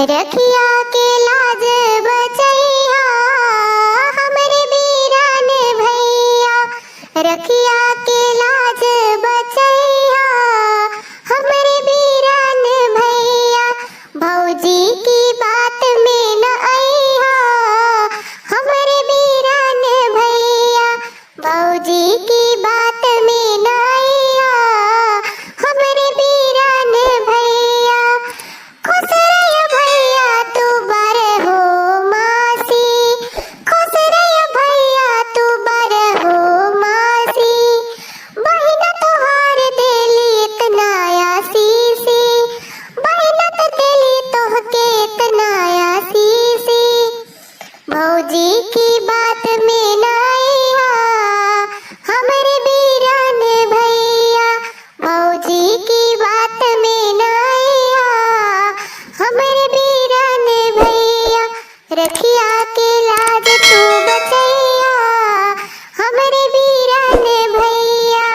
रखिया के लाज बचैया हमरे बीरान भैया। रखिया के लाज बचैया हमरे बीरान भैया। भौजी की बात में न आइया हमरे बीरान भैया। भौजी की बात में न आइया हमरे बीरान भैया। खुश रह भैया तू बड़ हो मासी। खुश रह भैया तू बड़ हो मासी। बहिन तोहार देली इतना आसीसी। बहिन तो देली तोहके इतना आसीसी। भौजी की बात में न आइया हमरे बीरान भैया। भौजी की बात में न आइया हमरे बीरान भैया। रखिया के लाज